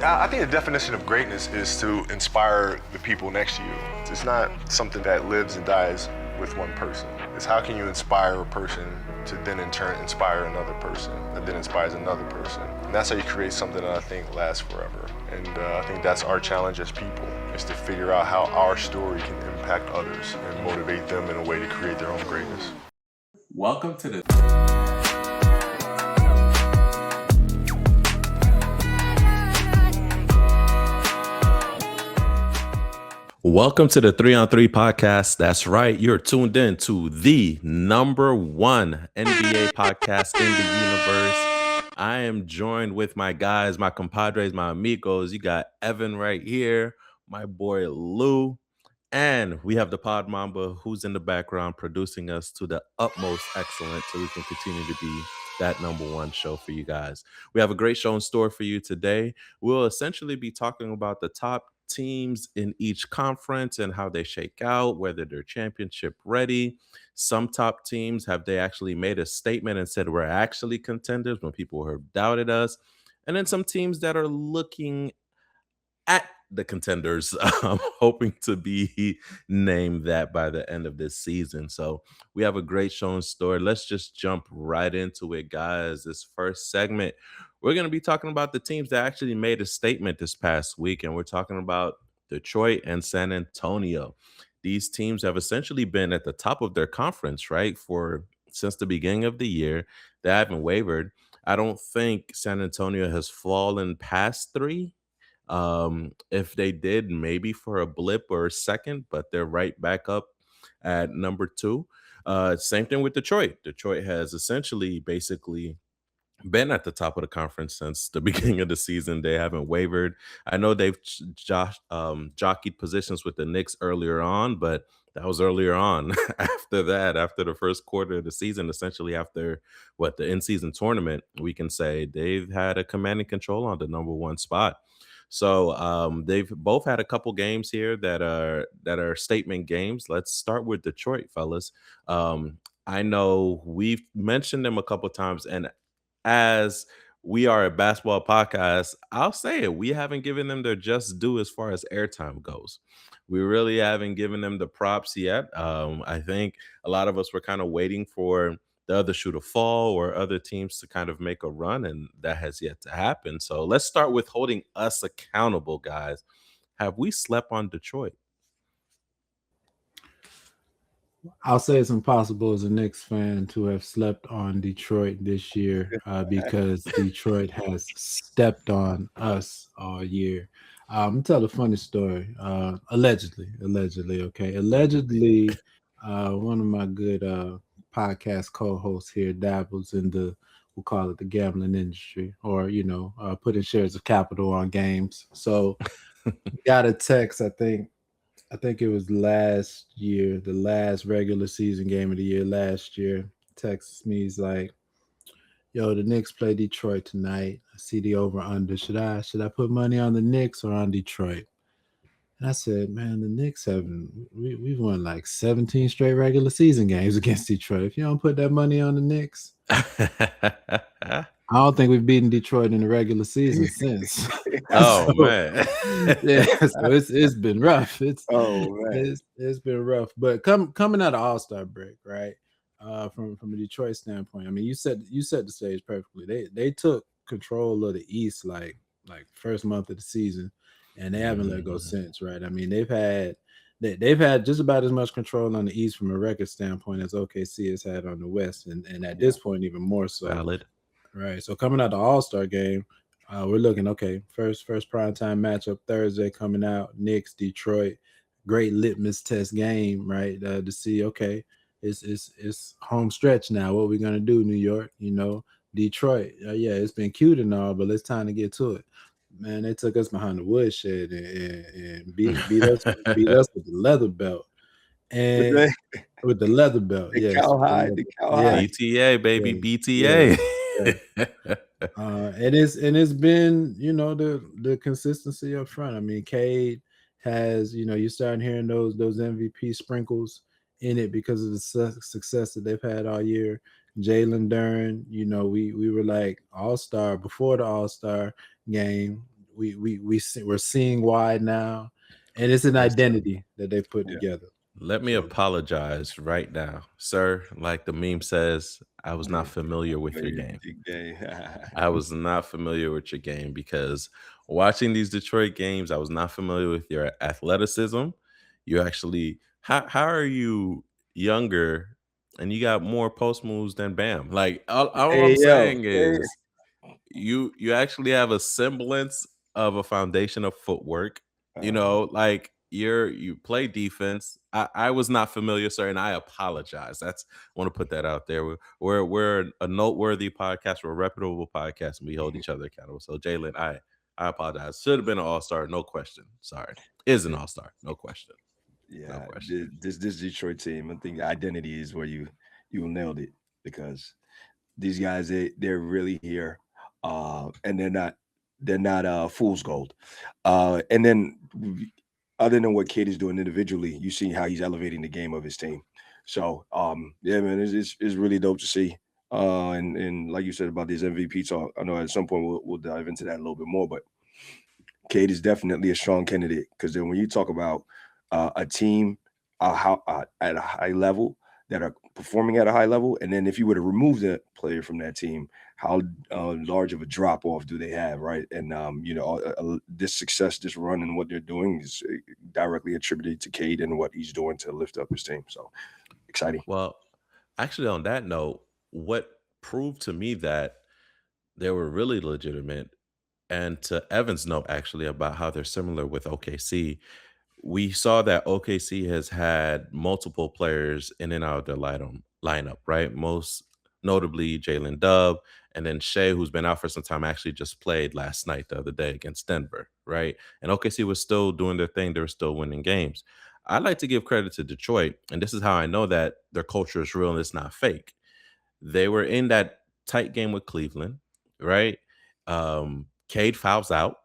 I think the definition of greatness is to inspire the people next to you. It's not something that lives and dies with one person. It's how can you inspire a person to then in turn inspire another person that then inspires another person. And that's how you create something that I think lasts forever. And I think that's our challenge as people, is to figure out how our story can impact others and motivate them in a way to create their own greatness. Welcome to the Welcome to the 3-on-3 podcast. That's right. You're tuned in to the number one NBA podcast in the universe. I am joined with my guys, my compadres, my amigos. You got Evan right here, my boy Lou, and we have the Pod Mamba who's in the background producing us to the utmost excellence so we can continue to be that number one show for you guys. We have a great show in store for you today. We'll essentially be talking about the top teams in each conference and how they shake out, whether they're championship ready. Some top teams, have they actually made a statement and said we're actually contenders when people have doubted us? And then some teams that are looking at the contenders, hoping to be named that by the end of this season. So we have a great show in store. Let's just jump right into it, guys. This first segment, we're going to be talking about the teams that actually made a statement this past week, and we're talking about Detroit and San Antonio. These teams have essentially been at the top of their conference, right, for since the beginning of the year. They haven't wavered. I don't think San Antonio has fallen past 3. If they did, maybe for a blip or a second, but they're right back up at number 2. Same thing with Detroit. Detroit has essentially basically been at the top of the conference since the beginning of the season. They haven't wavered. I know they've jockeyed positions with the Knicks earlier on, but that was earlier on. After that, after the first quarter of the season, essentially after the in-season tournament, we can say they've had a commanding control on the number one spot. So they've both had a couple games here that are statement games. Let's start with Detroit, fellas. I know we've mentioned them a couple times, and as we are a basketball podcast, I'll say it. We haven't given them their just due as far as airtime goes. We really haven't given them the props yet. I think a lot of us were kind of waiting for the other shoe to fall or other teams to kind of make a run, and that has yet to happen. So let's start with holding us accountable, guys. Have we slept on Detroit? I'll say it's impossible as a Knicks fan to have slept on Detroit this year because Detroit has stepped on us all year. I'll tell a funny story. Allegedly, okay. Allegedly, one of my good podcast co-hosts here dabbles in we'll call it the gambling industry, or putting shares of capital on games. So got a text, I think it was last year, the last regular season game of the year last year. Texts me, he's like, "Yo, the Knicks play Detroit tonight. I see the over under. Should I put money on the Knicks or on Detroit?" And I said, "Man, the Knicks we've won like 17 straight regular season games against Detroit. If you don't put that money on the Knicks, I don't think we've beaten Detroit in the regular season since." Oh man. Yeah, so it's been rough. It's man. it's been rough. But coming out of All-Star break, right? From a Detroit standpoint, I mean, you set the stage perfectly. They took control of the East like first month of the season, and they haven't let go since, right? I mean, they've had just about as much control on the East from a record standpoint as OKC has had on the West, and at this point even more so. Valid. Right. So coming out the All-Star game, we're looking, okay, first primetime matchup Thursday coming out, Knicks, Detroit. Great litmus test game, right? To see, okay, it's home stretch now. What we're gonna do, New York, Detroit. Yeah, it's been cute and all, but it's time to get to it. Man, they took us behind the woodshed and beat us with the leather belt. And with the leather belt, The yeah. BTA, baby, Yeah, BTA. And it's been the consistency up front. I mean, Cade has you're starting hearing those MVP sprinkles in it because of the success that they've had all year. Jalen Duren, we were like All-Star before the All-Star game. we're seeing why now, and it's an Yes, sir. identity that they put Yeah. together. Let me So apologize right now, sir. Like the meme says, I was not yeah, familiar with your game. big game. I was not familiar with your game because watching these Detroit games, I was not familiar with your athleticism. You actually, how are you younger and you got more post moves than Bam? Like all Hey I'm yo, saying is you actually have a semblance of a foundation of footwork. Like you play defense. I was not familiar, sir, and I apologize. That's I want to put that out there. We're a noteworthy podcast, we're a reputable podcast, and we hold each other accountable. So Jalen, I apologize. Should have been an all-star, no question. Sorry. Is an all-star, no question. No yeah, question. this Detroit team, I think identity is where you nailed it because these guys they're really here, and they're not fool's gold. And then other than what Kate is doing individually, you see how he's elevating the game of his team. So yeah, man, it's really dope to see. And like you said about this MVP talk, I know at some point we'll dive into that a little bit more, but Cade is definitely a strong candidate because then when you talk about a team at a high level that are performing at a high level, and then if you were to remove that player from that team, how large of a drop off do they have, right? And this success, this run, and what they're doing is directly attributed to Cade and what he's doing to lift up his team. So exciting. Well, actually, on that note, what proved to me that they were really legitimate, and to Evan's note, actually, about how they're similar with OKC, we saw that OKC has had multiple players in and out of their lineup, right? Most notably Jalen Dub, and then Shea, who's been out for some time, actually just played last night, the other day against Denver, right? And OKC was still doing their thing; they were still winning games. I like to give credit to Detroit, and this is how I know that their culture is real and it's not fake. They were in that tight game with Cleveland, right? Cade fouls out,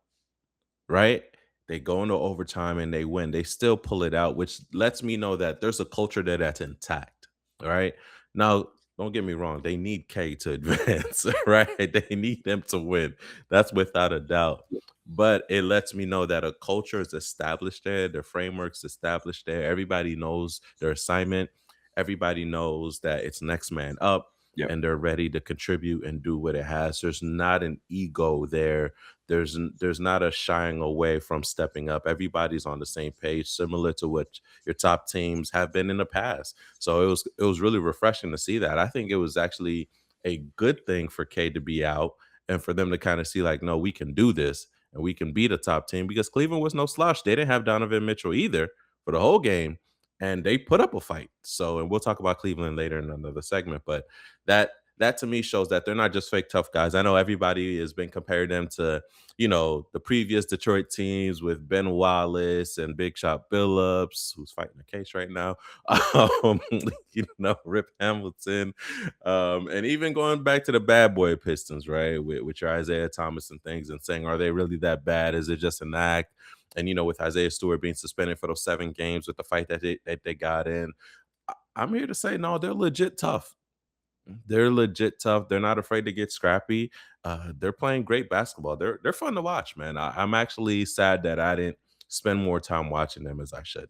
right? They go into overtime and they win. They still pull it out, which lets me know that there's a culture there that's intact. All right. Now, don't get me wrong. They need K to advance, right? They need them to win. That's without a doubt. But it lets me know that a culture is established there. The framework's established there. Everybody knows their assignment. Everybody knows that it's next man up Yep. and they're ready to contribute and do what it has. There's not an ego there. There's not a shying away from stepping up. Everybody's on the same page, similar to what your top teams have been in the past. So it was really refreshing to see that. I think it was actually a good thing for K to be out and for them to kind of see like, no, we can do this and we can beat a top team because Cleveland was no slouch. They didn't have Donovan Mitchell either for the whole game, and they put up a fight. So, and we'll talk about Cleveland later in another segment, but that to me shows that they're not just fake tough guys. I know everybody has been comparing them to, the previous Detroit teams with Ben Wallace and Big Shot Billups, who's fighting a case right now. Um, Rip Hamilton. And even going back to the bad boy Pistons, right? With your Isaiah Thomas and things and saying, are they really that bad? Is it just an act? And, with Isaiah Stewart being suspended for those 7 games with the fight that they got in, I'm here to say, no, they're legit tough. They're legit tough. They're not afraid to get scrappy. They're playing great basketball. They're fun to watch, man. I'm actually sad that I didn't spend more time watching them as I should.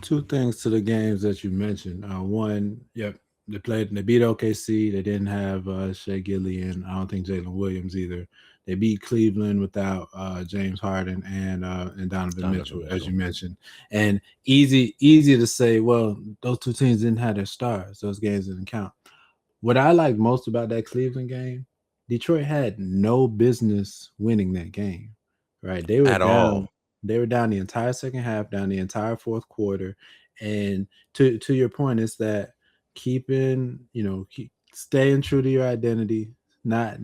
Two things to the games that you mentioned. One, yep, they beat OKC. They didn't have Shea Gillian. I don't think Jalen Williams either. They beat Cleveland without James Harden and Donovan Mitchell, as you mentioned. And easy to say, well, those two teams didn't have their stars. Those games didn't count. What I like most about that Cleveland game, Detroit had no business winning that game. Right? They were At down. all. They were down the entire second half, down the entire fourth quarter. And to your point, it's that keeping, staying true to your identity, not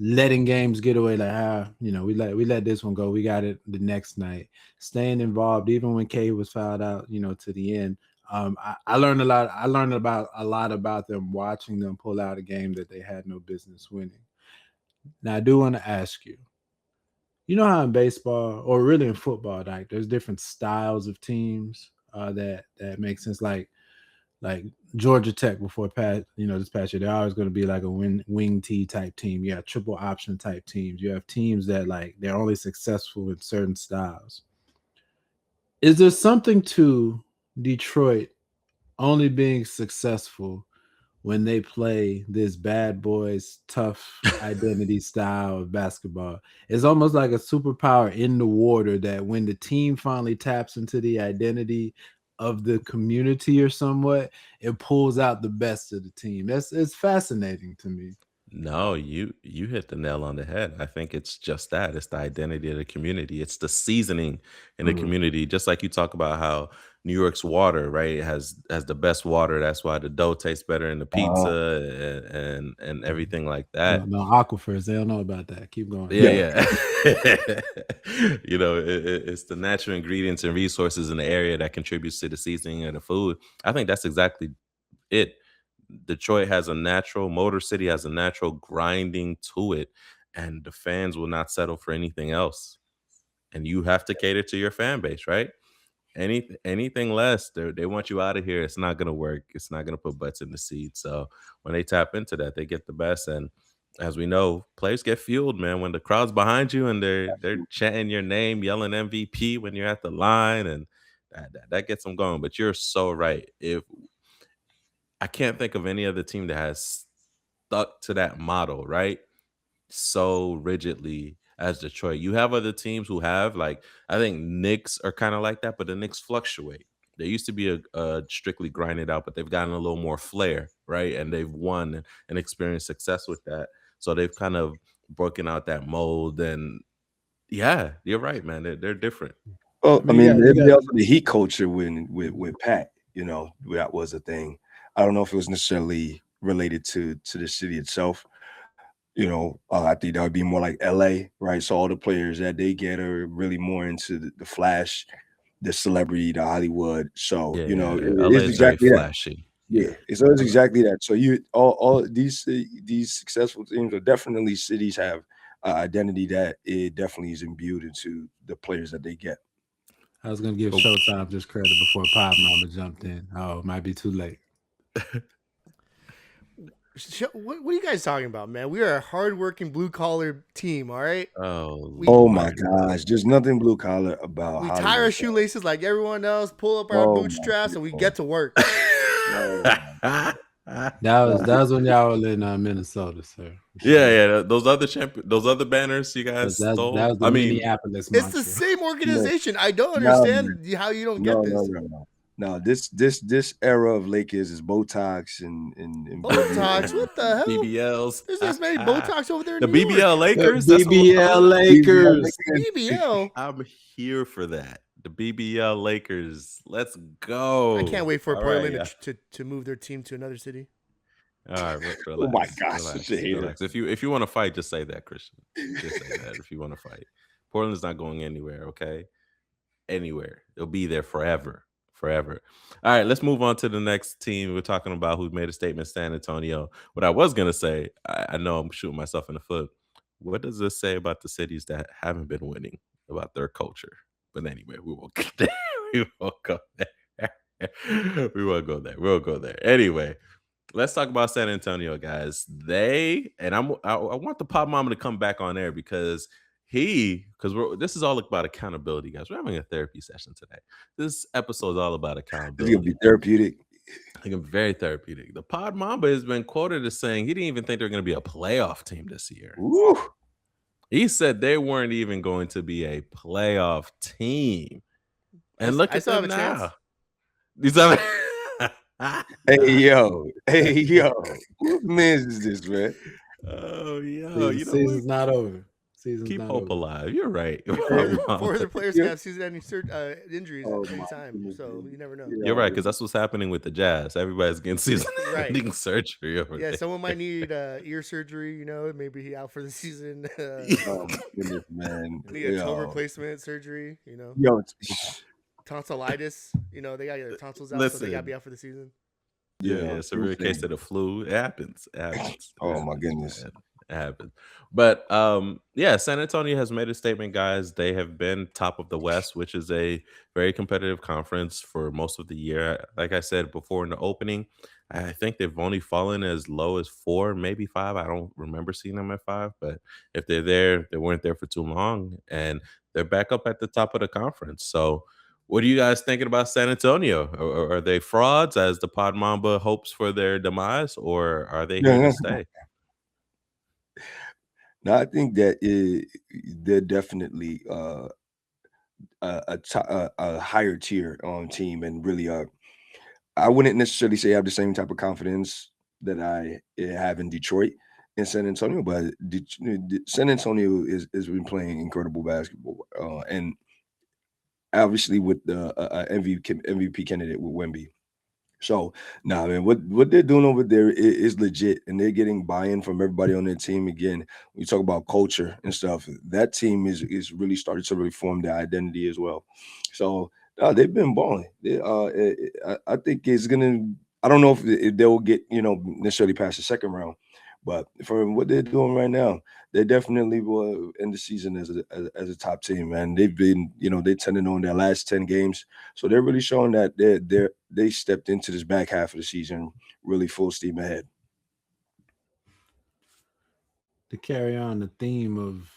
letting games get away like we let this one go. We got it the next night. Staying involved, even when K was fouled out, to the end. I learned a lot. I learned about a lot about them watching them pull out a game that they had no business winning. Now, I do want to ask you, how in baseball or really in football, like there's different styles of teams that make sense. Like like Georgia Tech before this past year, they're always going to be like a wing T type team. You have triple option type teams. You have teams that like they're only successful in certain styles. Is there something to Detroit only being successful when they play this bad boys tough identity style of basketball? It's almost like a superpower in the water that when the team finally taps into the identity of the community or somewhat, it pulls out the best of the team. It's fascinating to me. No, you hit the nail on the head. I think it's just that. It's the identity of the community. It's the seasoning in the community. Just like you talk about how New York's water, right, has the best water. That's why the dough tastes better in the pizza and everything like that. No aquifers, they don't know about that. Keep going. Yeah. It's the natural ingredients and resources in the area that contributes to the seasoning of the food. I think that's exactly it. Detroit has a natural, Motor City has a natural grinding to it, and the fans will not settle for anything else. And you have to cater to your fan base, right? Anything less, they want you out of here. It's not gonna work. It's not gonna put butts in the seat. So when they tap into that, they get the best. And as we know, players get fueled, man. When the crowd's behind you and they're chanting your name, yelling MVP when you're at the line, and that gets them going. But you're so right. If I can't think of any other team that has stuck to that model, right? So rigidly as Detroit. You have other teams who have, like, I think Knicks are kind of like that, but the Knicks fluctuate. They used to be a strictly grinded out, but they've gotten a little more flair, right? And they've won and experienced success with that. So they've kind of broken out that mold. And yeah, you're right, man. They're different. Well, I mean, mean, you there's got- also the heat culture with Pat. That was a thing. I don't know if it was necessarily related to the city itself. I think that would be more like LA, right? So all the players that they get are really more into the flash, the celebrity, the Hollywood. So Yeah, it LA is is very exactly that. flashy. Yeah, it's always exactly that. So all these successful teams are definitely cities have identity that it definitely is imbued into the players that they get. I was gonna give Showtime just credit before Pop Mama jumped in. Oh, it might be too late. What are you guys talking about, man? We are a hardworking blue collar team, all right? Oh my gosh, there's nothing blue collar about We Hollywood. tie our shoelaces like everyone else, pull up our bootstraps, and we get to work. That was when y'all were in Minnesota, sir. Yeah. Those other banners you guys stole. That was the Minneapolis It's mantra. the same organization. I don't understand how you don't get this. No, this era of Lakers is Botox and Botox? What the hell? BBLs. There's as many Botox over there in The New York. BBL Lakers. The That's what we're BBL calling it? Lakers. BBL. I'm here for that. The BBL Lakers. Let's go. I can't wait for All Portland right, to move their team to another city. All right, relax. Oh my gosh, such a hater. Relax. If you want to fight, just say that, Christian. Just say that if you want to fight. Portland's not going anywhere, okay? Anywhere. It'll be there forever. Forever. All right, let's move on to the next team. We're talking about who made a statement, San Antonio. What I was going to say, I know I'm shooting myself in the foot. What does this say about the cities that haven't been winning, about their culture? But anyway, we won't go there. We won't go there. We won't go there. We'll go there. Anyway, let's talk about San Antonio, guys. I want the Pop Mama to come back on air because this is all about accountability, guys. We're having a therapy session today. This episode is all about It's accountability. gonna be therapeutic. Very therapeutic. The Pod Mamba has been quoted as saying he didn't even think they're going to be a playoff team this year. Woo. He said they weren't even going to be a playoff team. And look at them now. Hey yo, whose man's is this, man? Oh, yo, Season's not over. Keep hope alive. You're right. Four other players can have season-ending injuries at any time, so you never know. You're right, because that's what's happening with the Jazz. Everybody's getting season-ending surgery over there. Someone might need ear surgery. Maybe he out for the season. Oh my goodness, man. Need a toe replacement surgery. Yo, tonsillitis. They got their tonsils out, so they got to be out for the season. Yeah, it's a real case of the flu. It happens. Oh my goodness. It happens. But yeah, San Antonio has made a statement, guys. They have been top of the West, which is a very competitive conference for most of the year. Like I said before in the opening, I think they've only fallen as low as 4, maybe 5. I don't remember seeing them at 5, but if they're there, they weren't there for too long, and they're back up at the top of the conference. So what are you guys thinking about San Antonio? Are they frauds, as the Pod Mamba hopes for their demise, or are they here to stay? No, I think that they're definitely a higher tier team, and really, I wouldn't necessarily say I have the same type of confidence that I have in Detroit and San Antonio, but San Antonio is been playing incredible basketball, and obviously with the MVP candidate with Wemby. So, nah, man, what they're doing over there is legit, and they're getting buy-in from everybody on their team. Again, when you talk about culture and stuff, that team is really started to really form their identity as well. So, they've been balling. I think it's gonna. I don't know if they will get necessarily past the second round, but for what they're doing right now, they definitely will end the season as a top team. Man, they've been they're 10-0 on their last 10 games. So they're really showing that they stepped into this back half of the season really full steam ahead. To carry on the theme of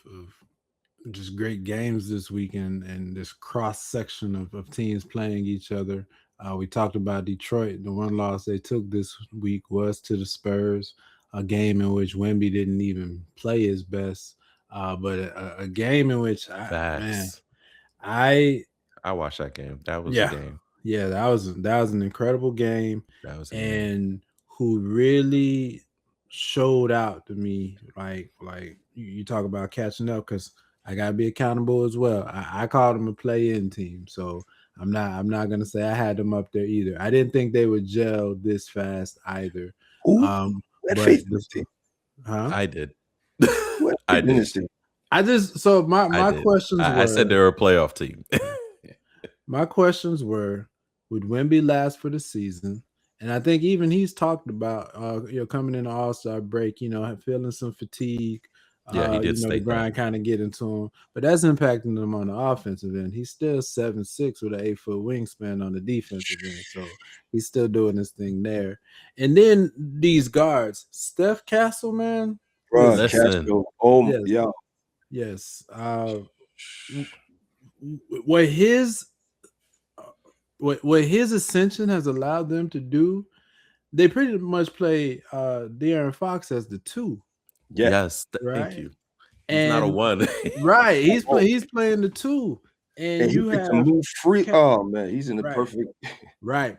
just great games this weekend and this cross section of teams playing each other, we talked about Detroit. The one loss they took this week was to the Spurs, a game in which Wemby didn't even play his best, but a game in which I watched that game. That was yeah, a game. Yeah, that was an incredible game. That was and who really showed out to me, like you talk about catching up, because I gotta be accountable as well. I called them a play-in team, so I'm not gonna say I had them up there either. I didn't think they would gel this fast either. I did. I did. I just so my questions were. I said they were a playoff team. My questions were: would Wemby last for the season? And I think even he's talked about coming in the All-Star break, feeling some fatigue. Yeah, he did the grind kind of get into him, but that's impacting him on the offensive end. He's still 7'6" with an 8-foot wingspan on the defensive end, so he's still doing his thing there. And then these guards, Steph Castle, man. Listen. Yes. What his ascension has allowed them to do, they pretty much play De'Aaron Fox as the 2. Yes, thank you. He's not a 1. Right. He's playing the 2. And you have to move free. Oh man, he's in the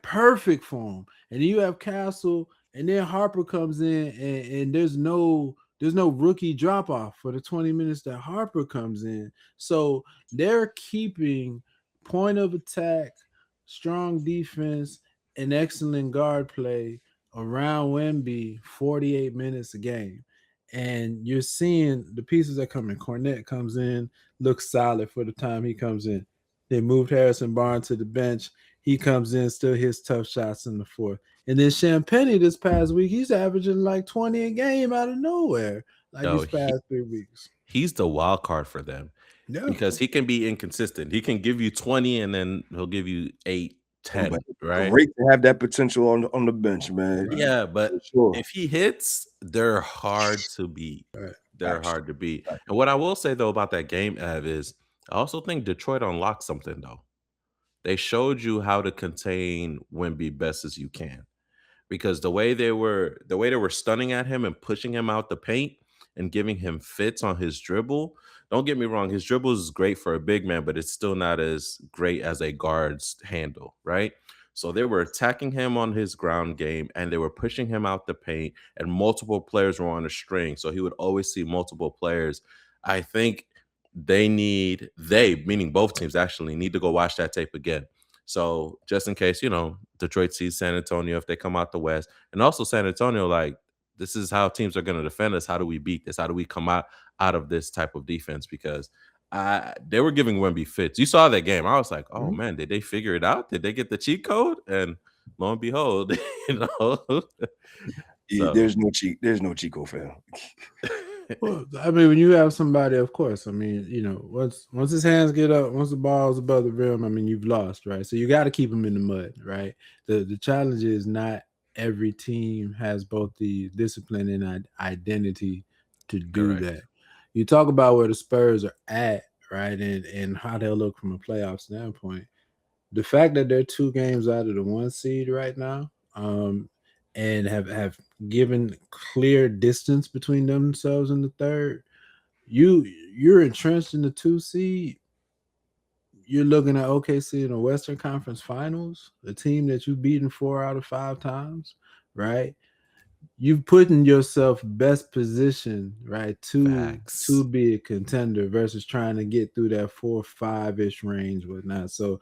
perfect form. And you have Castle, and then Harper comes in, and there's no rookie drop off for the 20 minutes that Harper comes in. So they're keeping point of attack, strong defense, and excellent guard play around Wemby 48 minutes a game. And you're seeing the pieces that come in. Cornette comes in, looks solid for the time he comes in. They moved Harrison Barnes to the bench. He comes in, still hits tough shots in the fourth. And then Champagnie this past week, he's averaging like 20 a game out of nowhere. These past 3 weeks. He's the wild card for them. Yeah. Because he can be inconsistent. He can give you 20 and then he'll give you 8, 10, right? Great to have that potential on the bench, man. Yeah, but if he hits, they're hard to beat. They're hard to beat. And what I will say, though, about that game, Ev, is I also think Detroit unlocked something, though. They showed you how to contain Wemby best as you can. Because the way they were stunning at him and pushing him out the paint and giving him fits on his dribble. Don't get me wrong, his dribble is great for a big man, but it's still not as great as a guard's handle, right? So they were attacking him on his ground game, and they were pushing him out the paint, and multiple players were on a string, so he would always see multiple players. I think meaning both teams, actually need to go watch that tape again. So just in case, Detroit sees San Antonio if they come out the West, and also San Antonio, like, this is how teams are going to defend us. How do we beat this? How do we come out of this type of defense? Because they were giving Wemby fits. You saw that game. I was like, oh, man, did they figure it out? Did they get the cheat code? And lo and behold, There's no cheat code, fam. Well, I mean, when you have somebody, of course, I mean, once his hands get up, once the ball's above the rim, I mean, you've lost, right? So you got to keep him in the mud, right? The challenge is not every team has both the discipline and identity to do Correct. that. You talk about where the Spurs are at, right, and how they'll look from a playoff standpoint. The fact that they're 2 games out of the 1 seed right now, and have given clear distance between themselves and the third, you're entrenched in the 2 seed. You're looking at OKC in the Western Conference Finals, a team that you've beaten 4 out of 5 times, right? You've put in yourself best position, right, to Facts. be a contender versus trying to get through that 4-5-ish range, whatnot. So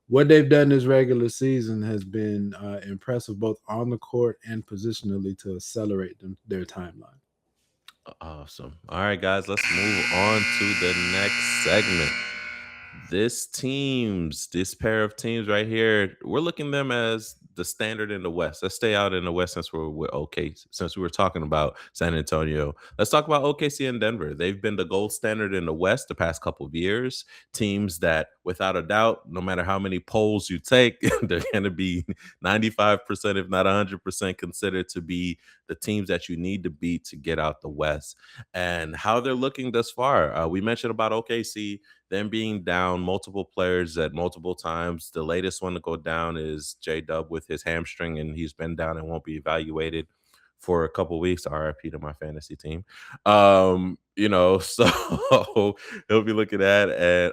what they've done this regular season has been impressive, both on the court and positionally, to accelerate their timeline. Awesome. All right, guys, let's move on to the next segment. This pair of teams right here, we're looking them as the standard in the West. Let's stay out in the West since we're okay. Since we were talking about San Antonio, let's talk about OKC and Denver. They've been the gold standard in the West the past couple of years. Teams that, without a doubt, no matter how many polls you take, they're going to be 95%, if not 100%, considered to be the teams that you need to beat to get out the West. And how they're looking thus far. We mentioned about OKC, them being down multiple players at multiple times. The latest one to go down is J-Dub with his hamstring, and he's been down and won't be evaluated for a couple weeks. RIP to my fantasy team. So he'll be looking at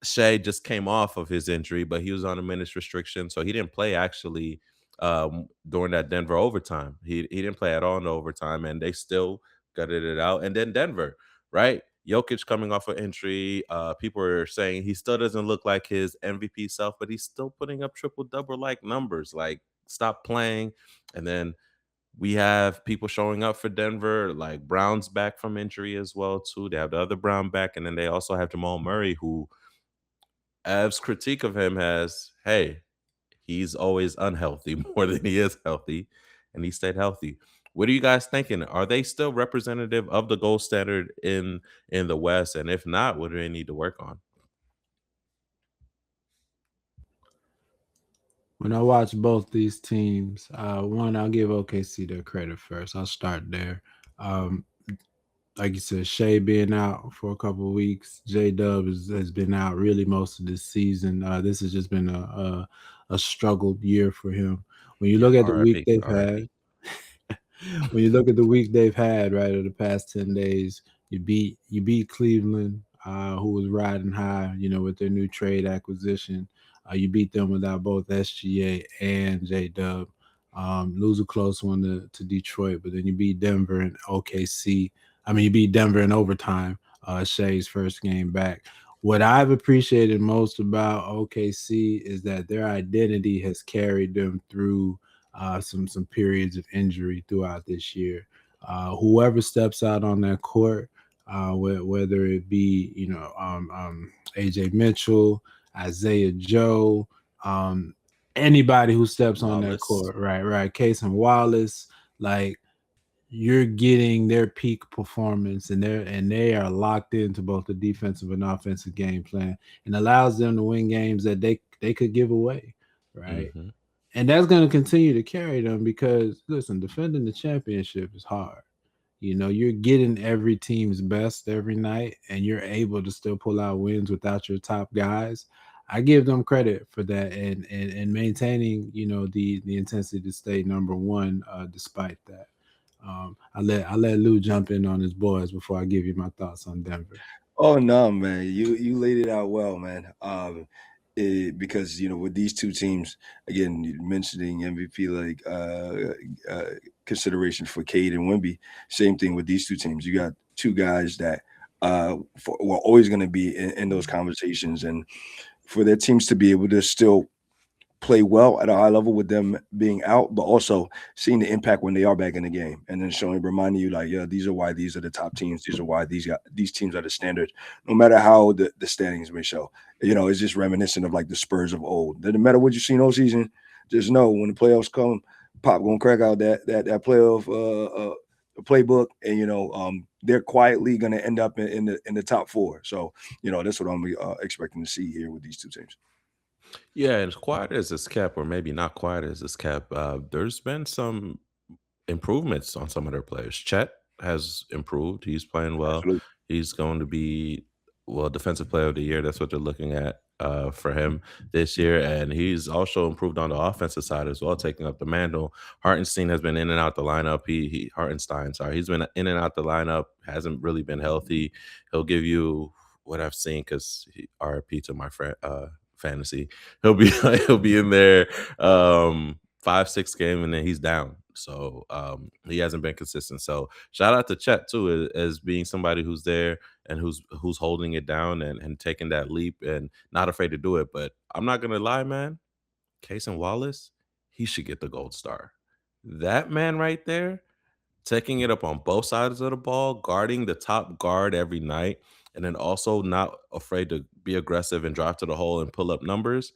Shea just came off of his injury, but he was on a minutes restriction, so he didn't play actually during that Denver overtime. He didn't play at all in the overtime, and they still gutted it out. And then Denver, right? Jokic coming off an injury. People are saying he still doesn't look like his MVP self, but he's still putting up triple-double like numbers. Like, stop playing. And then we have people showing up for Denver, like Brown's back from injury as well, too. They have the other Brown back, and then they also have Jamal Murray, who Av's critique of him has, hey, he's always unhealthy more than he is healthy, and he stayed healthy. What are you guys thinking? Are they still representative of the gold standard in the West? And if not, what do they need to work on? When I watch both these teams, one, I'll give OKC their credit first. I'll start there. Like you said, Shea being out for a couple of weeks, J-Dub has been out really most of this season. This has just been a struggled year for him. When you look at the week RIP, they've RIP. had, when you look at the week they've had, right, of the past 10 days, you beat Cleveland, who was riding high, with their new trade acquisition. You beat them without both SGA and J-Dub. Lose a close one to Detroit, but then you beat Denver and OKC. I mean, you beat Denver in overtime, Shea's first game back. What I've appreciated most about OKC is that their identity has carried them through some periods of injury throughout this year. Whoever steps out on that court, whether it be AJ Mitchell, Isaiah Joe, anybody who steps on that Wallace. court, right, Case and Wallace, like, you're getting their peak performance, and they are locked into both the defensive and offensive game plan, and allows them to win games that they could give away, right? Mhm. And that's going to continue to carry them because, listen, defending the championship is hard. You're getting every team's best every night, and you're able to still pull out wins without your top guys. I give them credit for that, and maintaining, the intensity to stay number one despite that. I let Lou jump in on his boys before I give you my thoughts on Denver. Oh no, man, you laid it out well, man. Because with these two teams, again, you're mentioning MVP like consideration for Cade and Wemby. Same thing with these two teams. You got two guys that were always going to be in those conversations, and for their teams to be able to still play well at a high level with them being out, but also seeing the impact when they are back in the game, and then reminding you, like, yeah, these are why these are the top teams. These are why these teams are the standard, no matter how the standings may show. It's just reminiscent of like the Spurs of old. Doesn't matter what you've seen all season, just know when the playoffs come, Pop gonna crack out that playoff playbook, and they're quietly going to end up in the top 4. So that's what I'm expecting to see here with these two teams. Yeah, and as quiet as it's kept, or maybe not quiet as it's kept, there's been some improvements on some of their players. Chet has improved. He's playing well. Absolutely. He's going to be, well, defensive player of the year. That's what they're looking at for him this year. And he's also improved on the offensive side as well, taking up the mantle. Hartenstein has been in and out the lineup. Hartenstein, sorry, he's been in and out the lineup. Hasn't really been healthy. He'll give you what I've seen, because RIP to my friend fantasy. He'll be he'll be in there 5-6 game, and then he's down. So he hasn't been consistent. So shout out to Chet too, as being somebody who's there and who's holding it down and taking that leap and not afraid to do it. But I'm not gonna lie, man. Cason Wallace, he should get the gold star. That man right there, taking it up on both sides of the ball, guarding the top guard every night, and then also not afraid to be aggressive and drive to the hole and pull up numbers.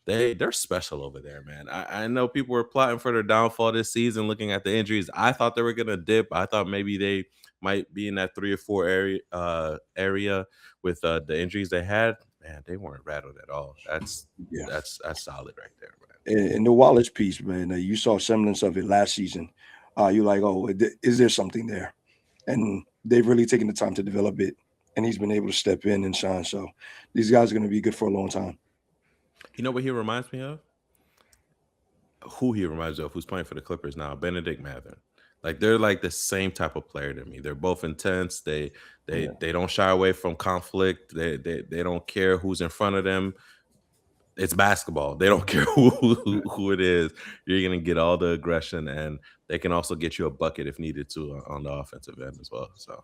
They're special over there, man. I know people were plotting for their downfall this season, looking at the injuries. I thought they were gonna dip. I thought maybe they might be in that 3 or 4 area with the injuries they had. Man, they weren't rattled at all. That's Yeah. that's solid right there, man. And the Wallace piece, man, you saw semblance of it last season. You're like, oh, is there something there? And they've really taken the time to develop it, and he's been able to step in and shine. So these guys are going to be good for a long time. You know what he reminds me of? Who he reminds me of? Who's playing for the Clippers now? Benedict Mather. Like, they're like the same type of player to me. They're both intense. They don't shy away from conflict. They don't care who's in front of them. It's basketball. They don't care who it is. You're gonna get all the aggression, and they can also get you a bucket if needed to on the offensive end as well. So,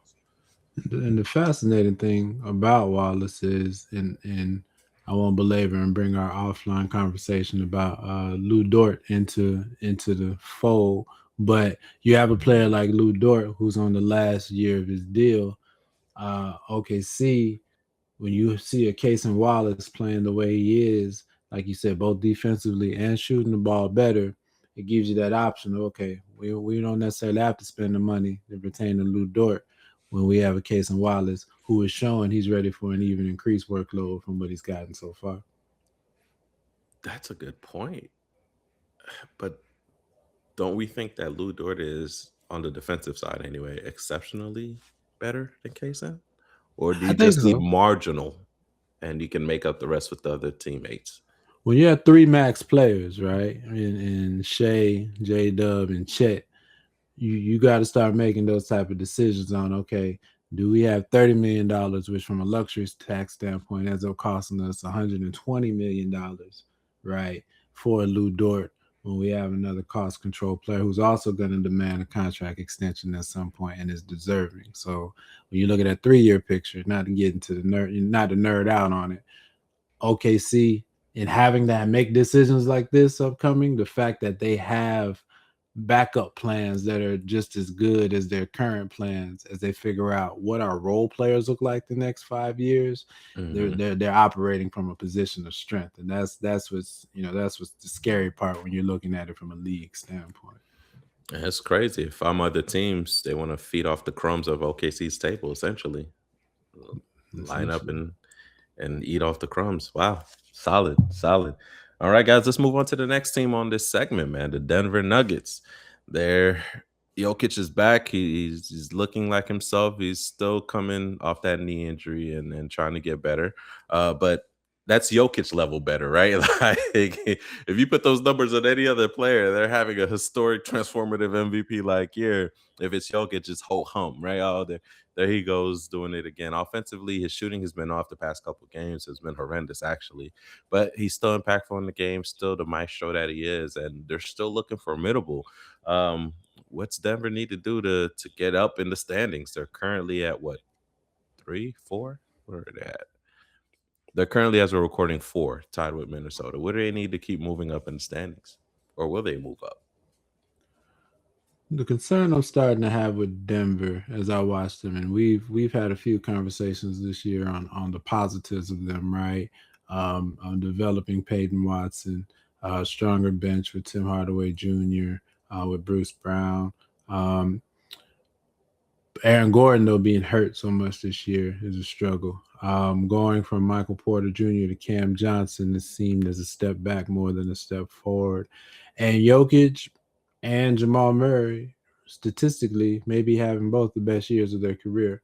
And the fascinating thing about Wallace is, and I won't belabor and bring our offline conversation about Lou Dort into the fold, but you have a player like Lou Dort who's on the last year of his deal. OKC, when you see a Cason Wallace playing the way he is, like you said, both defensively and shooting the ball better, it gives you that option of, okay, we don't necessarily have to spend the money to retain the Lou Dort when we have a Cason Wallace who is showing he's ready for an even increased workload from what he's gotten so far. that's a good point. But don't we think that Lou Dort is, on the defensive side anyway, exceptionally better than Cason? Or do I you think just need so. marginal and you can make up the rest with the other teammates? When you have 3 max players, right, and Shea, J-Dub, and Chet, you got to start making those type of decisions on, okay, do we have $30 million, which from a luxury tax standpoint ends up costing us $120 million, right, for Lou Dort, when we have another cost control player who's also going to demand a contract extension at some point and is deserving. So when you look at that 3-year picture, not to get into the not to nerd out on it, OKC, and having that make decisions like this upcoming, the fact that they have backup plans that are just as good as their current plans as they figure out what our role players look like the next 5 years, they're operating from a position of strength, and that's what's the scary part when you're looking at it from a league standpoint. That's crazy. If I'm other teams, they want to feed off the crumbs of OKC's table, essentially. Line up and eat off the crumbs. Wow. Solid. All right, guys, let's move on to the next team on this segment, man. The Denver Nuggets. Jokic is back. He's looking like himself. He's still coming off that knee injury and trying to get better. But that's Jokic level better, right? Like, if you put those numbers on any other player, they're having a historic transformative MVP like year. If it's Jokic, it's ho hum, right? Oh, there he goes doing it again. Offensively, his shooting has been off the past couple games. Has been horrendous, actually. But he's still impactful in the game, still the maestro that he is, and they're still looking formidable. What's Denver need to do to get up in the standings? They're currently at what, 3, 4? Where are they at? They're currently, as we're recording, 4, tied with Minnesota. What do they need to keep moving up in the standings? Or will they move up? The concern I'm starting to have with Denver as I watch them, and we've had a few conversations this year on the positives of them, right? On developing Peyton Watson, stronger bench with Tim Hardaway Jr., with Bruce Brown. Aaron Gordon, though, being hurt so much this year is a struggle. Going from Michael Porter Jr. to Cam Johnson, it seemed as a step back more than a step forward. And Jokic and Jamal Murray, statistically, may be having both the best years of their career.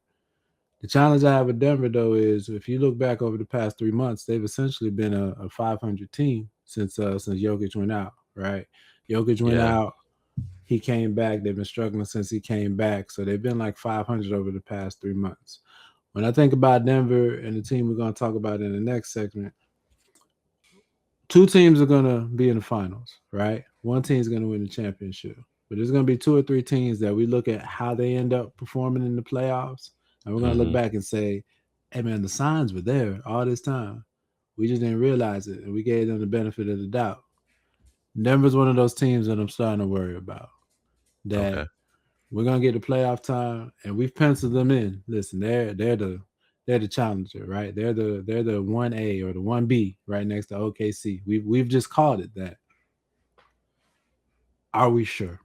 The challenge I have with Denver, though, is if you look back over the past 3 months, they've essentially been a 500 team since Jokic went out, right? Jokic went out. He came back. They've been struggling since he came back. So they've been like 500 over the past 3 months. When I think about Denver and the team we're going to talk about in the next segment, 2 teams are going to be in the finals, right? 1 team is going to win the championship. But there's going to be 2 or 3 teams that we look at how they end up performing in the playoffs. And we're going to look back and say, hey, man, the signs were there all this time. We just didn't realize it. And we gave them the benefit of the doubt. Denver's one of those teams that I'm starting to worry about. That we're gonna get the playoff time, and we've penciled them in. Listen, they're the challenger, right? They're the 1A or the 1B right next to OKC. We've just called it that. Are we sure?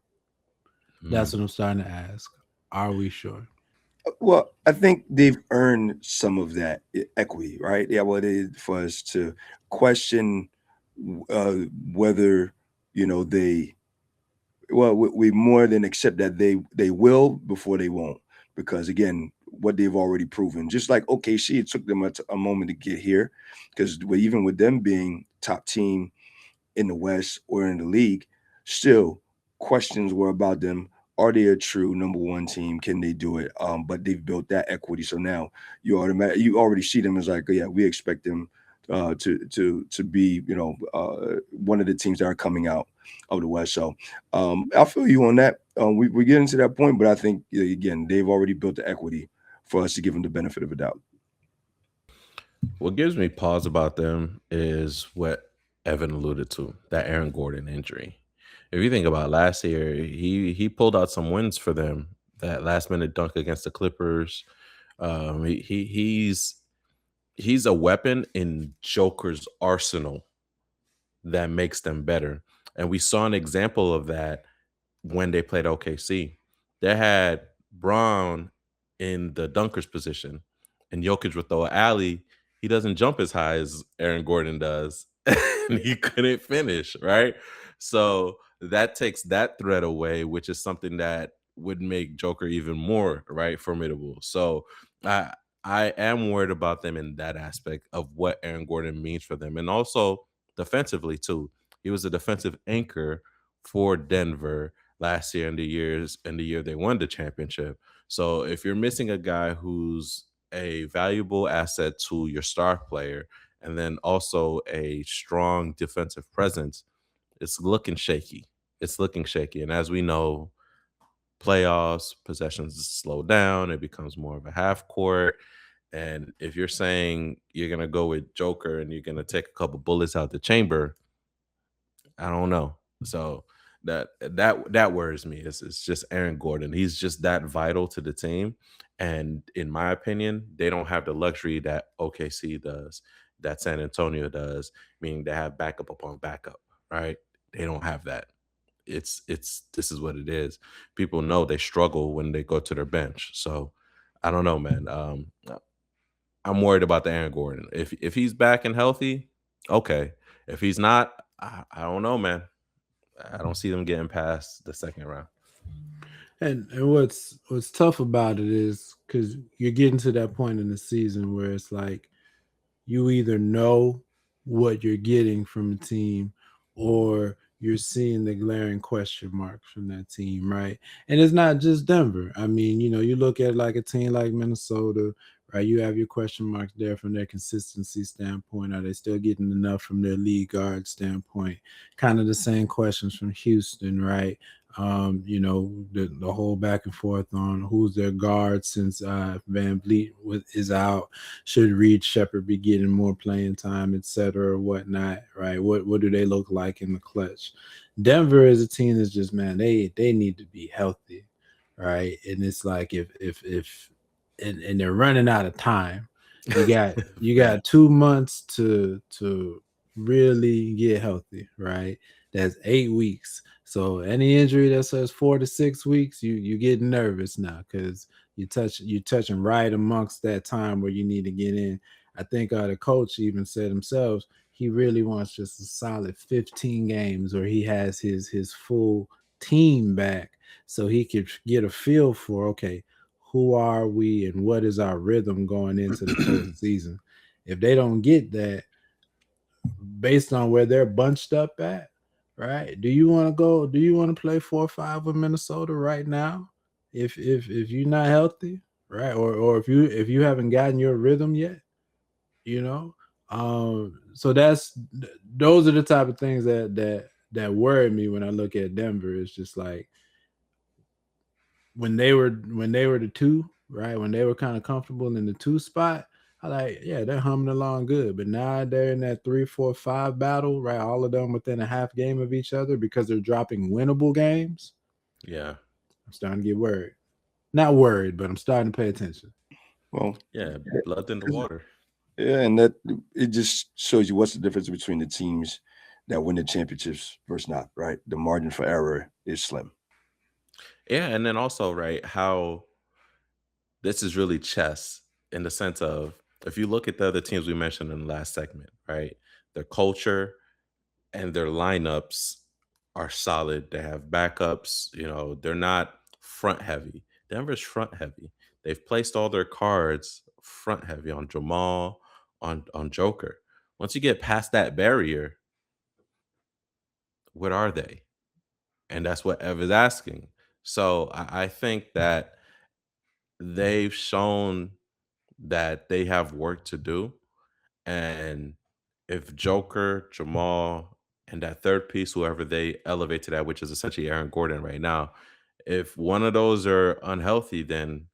That's what I'm starting to ask. Are we sure? Well, I think they've earned some of that equity, right? Yeah, well, it is for us to question whether we more than accept that they will before they won't, because again, what they've already proven. Just like OKC, it took them a moment to get here, because even with them being top team in the West or in the league, still questions were about them. Are they a true number 1 team? Can they do it? But they've built that equity, so now you already see them as like, yeah, we expect them to be one of the teams that are coming out of the West. So I feel you on that. We get into that point, but I think again they've already built the equity for us to give them the benefit of a doubt. What gives me pause about them is what Evan alluded to, that Aaron Gordon injury. If you think about last year, he pulled out some wins for them. That last minute dunk against the Clippers. He's a weapon in Joker's arsenal that makes them better. And we saw an example of that when they played OKC. They had Braun in the dunker's position, and Jokic would throw an alley. He doesn't jump as high as Aaron Gordon does, and he couldn't finish, right? So that takes that threat away, which is something that would make Joker even more, right, formidable. So I am worried about them in that aspect of what Aaron Gordon means for them, and also defensively too. He was a defensive anchor for Denver last year and the year they won the championship. So if you're missing a guy who's a valuable asset to your star player and then also a strong defensive presence, it's looking shaky. It's looking shaky. And as we know, playoffs, possessions slow down. It becomes more of a half court. And if you're saying you're going to go with Joker and you're going to take a couple bullets out the chamber, I don't know. So that worries me. It's just Aaron Gordon. He's just that vital to the team. And in my opinion, they don't have the luxury that OKC does, that San Antonio does, meaning they have backup upon backup, right? They don't have that. It's this is what it is. People know they struggle when they go to their bench. So I don't know, man. I'm worried about the Aaron Gordon. If he's back and healthy, okay. If he's not, I don't know, man. I don't see them getting past the second round. And what's tough about it is because you're getting to that point in the season where it's like you either know what you're getting from a team or you're seeing the glaring question marks from that team, right? And it's not just Denver. I mean, you look at like a team like Minnesota, right? You have your question marks there from their consistency standpoint. Are they still getting enough from their lead guard standpoint? Kind of the same questions from Houston, right? The whole back and forth on who's their guard since Van Vliet is out. Should Reed Shepherd be getting more playing time, et cetera, or whatnot, right? What do they look like in the clutch? Denver is a team that's just, man, they need to be healthy, right? And it's like if they're running out of time. You got 2 months to really get healthy, right? That's 8 weeks. So any injury that says 4 to 6 weeks, you get nervous now because you're touching right amongst that time where you need to get in. I think the coach even said himself he really wants just a solid 15 games where he has his full team back so he could get a feel for, okay, who are we and what is our rhythm going into the postseason. If they don't get that, based on where they're bunched up at, right? Do you want to go? Do you want to play 4-5 with Minnesota right now? If you're not healthy, right? Or if you haven't gotten your rhythm yet, you know. So those are the type of things that worry me when I look at Denver. It's just like when they were the two, right? When they were kind of comfortable in the two spot, I like, yeah, they're humming along good. But now they're in that 3, 4, 5 battle, right? All of them within a half game of each other because they're dropping winnable games. Yeah. I'm starting to get worried. Not worried, but I'm starting to pay attention. Well, Yeah, blood in the water. yeah, and that it just shows you what's the difference between the teams that win the championships versus not, right? The margin for error is slim. Yeah, and then also, right, how this is really chess in the sense of if you look at the other teams we mentioned in the last segment, right? Their culture and their lineups are solid. They have backups, they're not front heavy. Denver's front heavy. They've placed all their cards front heavy on Jamal, on Joker. Once you get past that barrier, what are they? And that's what Ev is asking. So I think that they've shown that they have work to do. And if Joker, Jamal, and that third piece, whoever they elevate to that, which is essentially Aaron Gordon right now, if one of those are unhealthy, then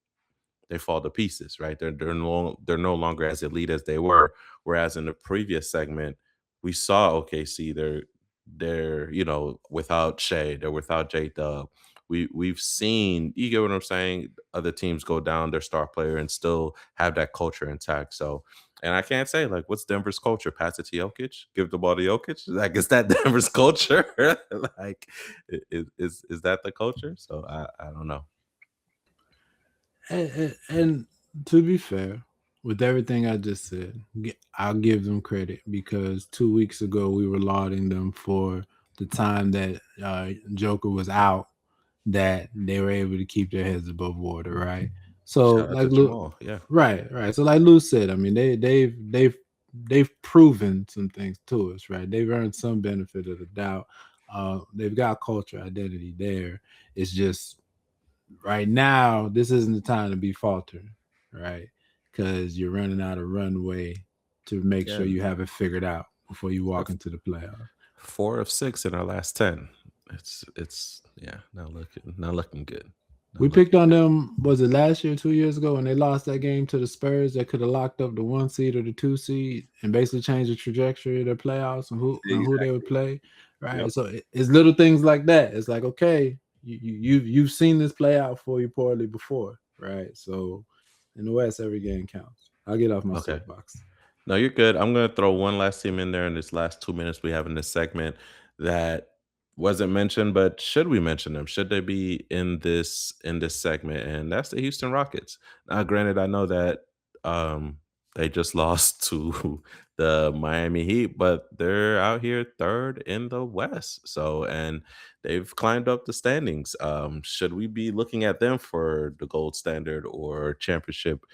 they fall to pieces, right? They're no longer as elite as they were. Whereas in the previous segment, we saw OKC, they're without Shea, they're without J Dub. We've seen, you get what I'm saying, other teams go down their star player and still have that culture intact. So, and I can't say like what's Denver's culture? Pass it to Jokic, give the ball to Jokic. Like, is that Denver's culture? Like, is that the culture? So I don't know. And to be fair, with everything I just said, I'll give them credit because 2 weeks ago we were lauding them for the time that Joker was out, that they were able to keep their heads above water, right? So Shout out like to Jamal. Yeah. right. So like Lou said, I mean they've proven some things to us, right? They've earned some benefit of the doubt. They've got culture identity there. It's just right now, this isn't the time to be faltering, right? Because you're running out of runway to make Yeah. sure you have it figured out before you walk That's- into the playoff. 4 of 6 in our last 10. It's not looking good. We picked on them, was it last year, 2 years ago, when they lost that game to the Spurs that could have locked up the 1 seed or the 2 seed and basically changed the trajectory of their playoffs and who they would play, right? Yep. So it's little things like that. It's like, okay, you've seen this play out for you poorly before, right? So in the West, every game counts. I'll get off my Okay. soapbox. No, you're good. I'm going to throw one last team in there in this last 2 minutes we have in this segment that wasn't mentioned, but should we mention them? Should they be in this segment? And that's the Houston Rockets. Now, granted, I know that they just lost to the Miami Heat, but they're out here third in the West. So, and they've climbed up the standings. Should we be looking at them for the gold standard or championship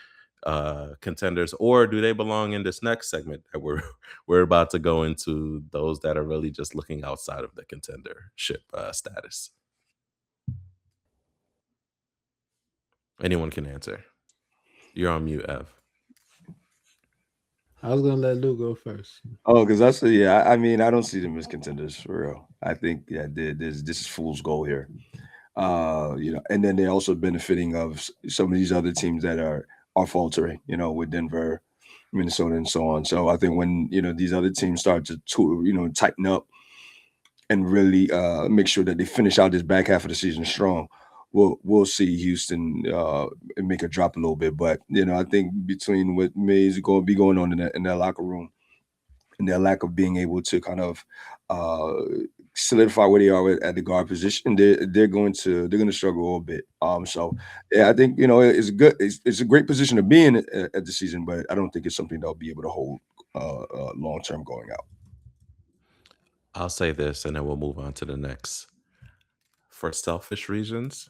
contenders, or do they belong in this next segment that we're about to go into, those that are really just looking outside of the contendership status? Anyone can answer. You're on mute, Ev. I was gonna let Lou go first. Oh, because I mean, I don't see them as contenders for real. I think this is fool's goal here. And then they're also benefiting of some of these other teams that are faltering, with Denver, Minnesota, and so on. So I think when these other teams start to tighten up and really make sure that they finish out this back half of the season strong, we'll see Houston make a drop a little bit. But I think between what may be going on in their locker room and their lack of being able to kind of solidify where they are at the guard position, they're going to struggle a little bit. So yeah, I think it's good. It's a great position to be in at the season, but I don't think it's something they'll be able to hold long term going out. I'll say this, and then we'll move on to the next. For selfish reasons,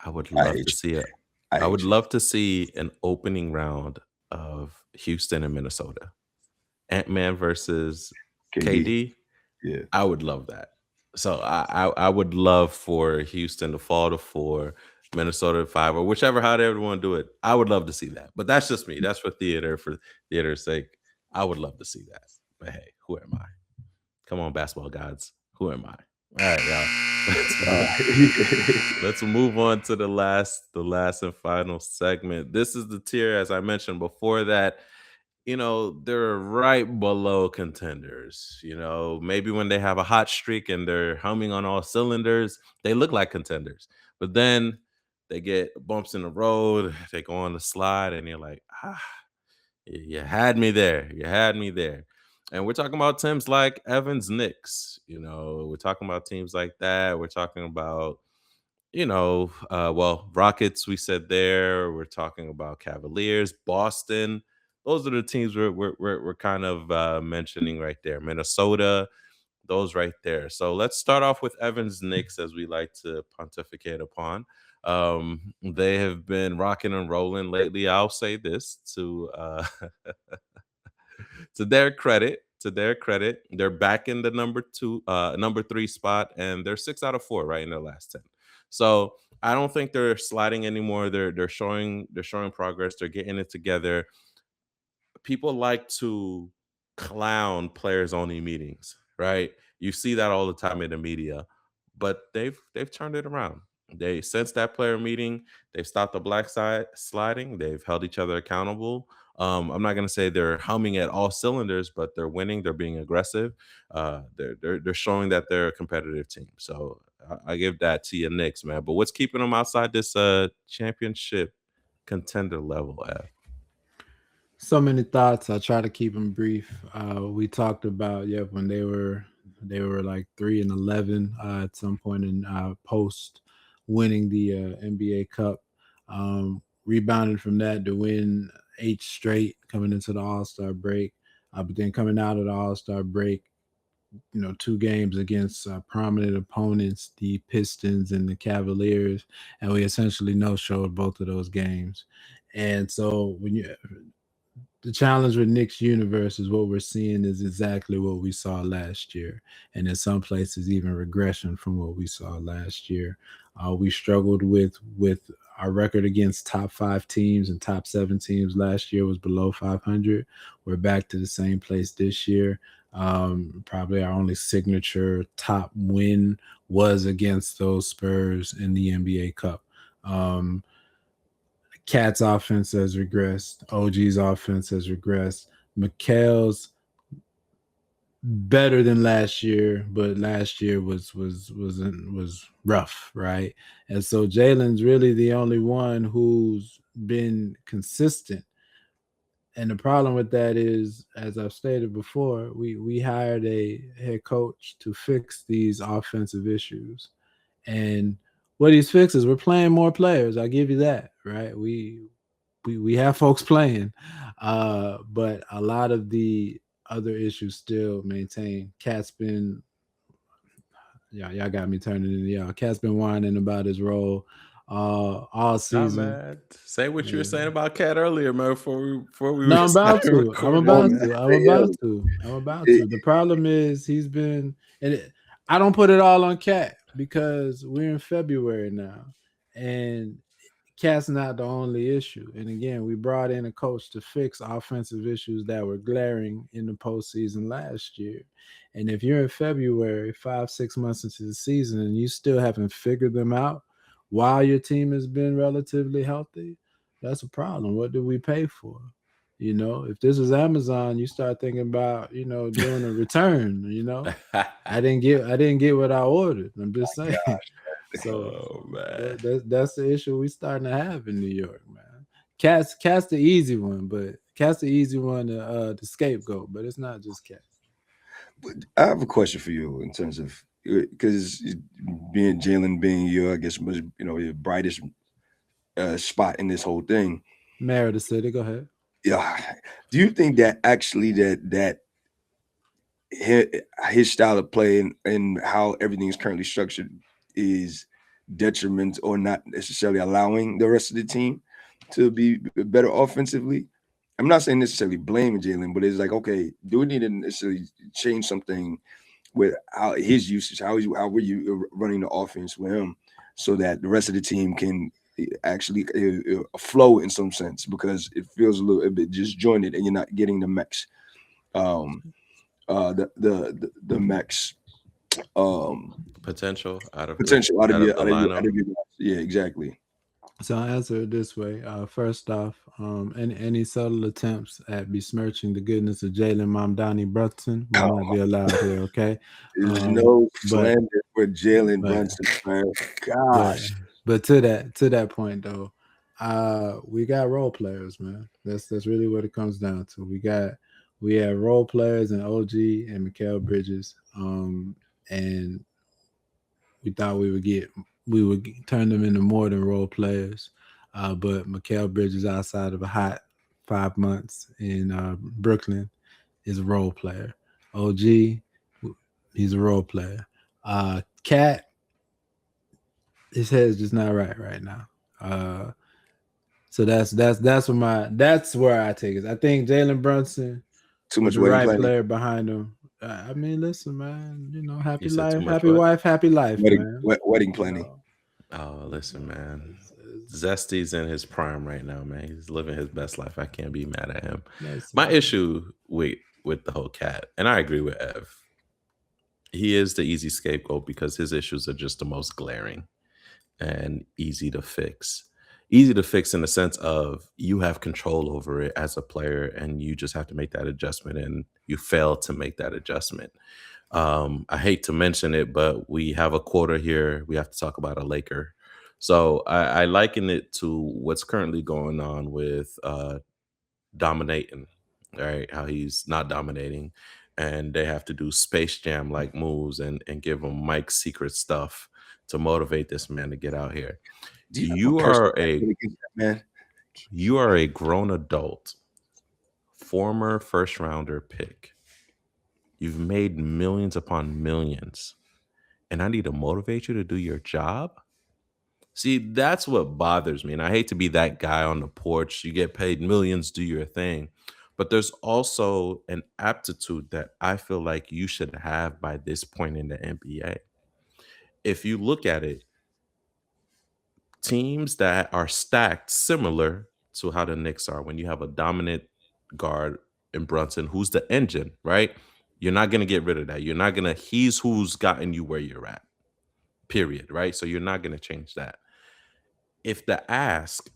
I would I love hate to you. see it. I I would hate you. love to see an opening round of Houston and Minnesota. Ant-Man versus KD. Yeah. I would love that. So I would love for Houston to fall to 4, Minnesota to 5, or whichever how they want to do it. I would love to see that. But that's just me. That's for theater's sake. I would love to see that. But hey, who am I? Come on, basketball gods. Who am I? All right, y'all. Let's move on to the last and final segment. This is the tier, as I mentioned before, that they're right below contenders. Maybe when they have a hot streak and they're humming on all cylinders, they look like contenders. But then they get bumps in the road, they go on the slide, and you're like, you had me there. You had me there. And we're talking about teams like Evans Knicks. We're talking about teams like that. We're talking about Rockets, we said there. We're talking about Cavaliers, Boston. Those are the teams we're kind of mentioning right there. Minnesota, those right there. So let's start off with Evans Knicks, as we like to pontificate upon. They have been rocking and rolling lately. I'll say this to to their credit. They're back in the number 3 spot, and they're 6 out of 4 right in their last 10. So I don't think they're sliding anymore. They're showing progress. They're getting it together. People like to clown players only meetings, right? You see that all the time in the media, but they've turned it around. They since that player meeting, they've stopped the black side sliding. They've held each other accountable. I'm not going to say they're humming at all cylinders, but they're winning. They're being aggressive. They're showing that they're a competitive team. So I give that to your Knicks, man. But what's keeping them outside this championship contender level at? So many thoughts. I try to keep them brief. We talked about when they were like 3-11 at some point in post winning the NBA Cup. Rebounded from that to win 8 straight coming into the All-Star break. But then coming out of the All-Star break, 2 games against prominent opponents, the Pistons and the Cavaliers, and we essentially no-showed both of those games. And so the challenge with Knicks universe is what we're seeing is exactly what we saw last year, and in some places even regression from what we saw last year. We struggled with our record against top 5 teams and top 7 teams last year was below 500. We're back to the same place this year. Probably our only signature top win was against those Spurs in the NBA Cup. Cat's offense has regressed. OG's offense has regressed. Mikhail's better than last year, but last year was rough, right? And so Jalen's really the only one who's been consistent. And the problem with that is, as I've stated before, we hired a head coach to fix these offensive issues. And what he's fixed is we're playing more players. I'll give you that, right? We have folks playing, but a lot of the other issues still maintain. Cat's been, y'all got me turning into y'all. Cat's been whining about his role all season. Man. Say what you were saying about Cat earlier, man. Before we No, I'm about started to. I'm recording. about to. The problem is he's been, I don't put it all on Cat because we're in February now, and Cat's not the only issue. And again, we brought in a coach to fix offensive issues that were glaring in the postseason last year. And if you're in February, 5-6 months into the season, and you still haven't figured them out while your team has been relatively healthy, that's a problem. What do we pay for? If this was Amazon, you start thinking about, doing a return. I didn't get what I ordered. I'm just saying. So that's the issue we starting to have in New York, man. Cat's the easy one, but Cat's the easy one to scapegoat, but it's not just Cat. I have a question for you in terms of because being Jalen being your, I guess, your brightest spot in this whole thing. Mayor of the city, go ahead. Yeah. Do you think that actually that his style of play and how everything is currently structured is detriment or not necessarily allowing the rest of the team to be better offensively? I'm not saying necessarily blaming Jalen, but it's like, okay, do we need to necessarily change something with how his usage, how were you running the offense with him, so that the rest of the team can actually flow in some sense, because it feels a bit disjointed and you're not getting the max, the max Potential out of potential out of the lineup. your guys. Yeah, exactly. So I'll answer it this way. First off, any subtle attempts at besmirching the goodness of Jalen Mamdani Brunson will not be allowed here, okay? There's no but- slander for Jalen but- Brunson, man. Gosh. But to that point though, we got role players, man. That's really what it comes down to. We have role players in OG and Mikal Bridges, and we thought we would turn them into more than role players. But Mikal Bridges, outside of a hot 5 months in Brooklyn, is a role player. OG, he's a role player. Cat, his head's just not right now. So that's where I take it. I think Jalen Brunson, Too much the wedding right planning. player behind him. I mean, listen, man. Happy You said too life, much happy what? wife, happy life, man. Wedding planning. Oh, listen, man. Zesty's in his prime right now, man. He's living his best life. I can't be mad at him. My issue with the whole Cat, and I agree with Ev, he is the easy scapegoat because his issues are just the most glaring and easy to fix. Easy to fix in the sense of you have control over it as a player and you just have to make that adjustment, and you fail to make that adjustment. I hate to mention it, but we have a quota here. We have to talk about a Laker. So I liken it to what's currently going on with dominating, right? How he's not dominating, and they have to do Space Jam like moves and give him Mike's secret stuff to motivate this man to get out here. You are a grown adult, former first rounder pick. You've made millions upon millions, and I need to motivate you to do your job. See, that's what bothers me. And I hate to be that guy on the porch. You get paid millions, do your thing. But there's also an aptitude that I feel like you should have by this point in the NBA. If you look at it, teams that are stacked similar to how the Knicks are, when you have a dominant guard in Brunson, who's the engine, right? You're not going to get rid of that. You're not going to, he's who's gotten you where you're at, period, right? So you're not going to change that. If the ask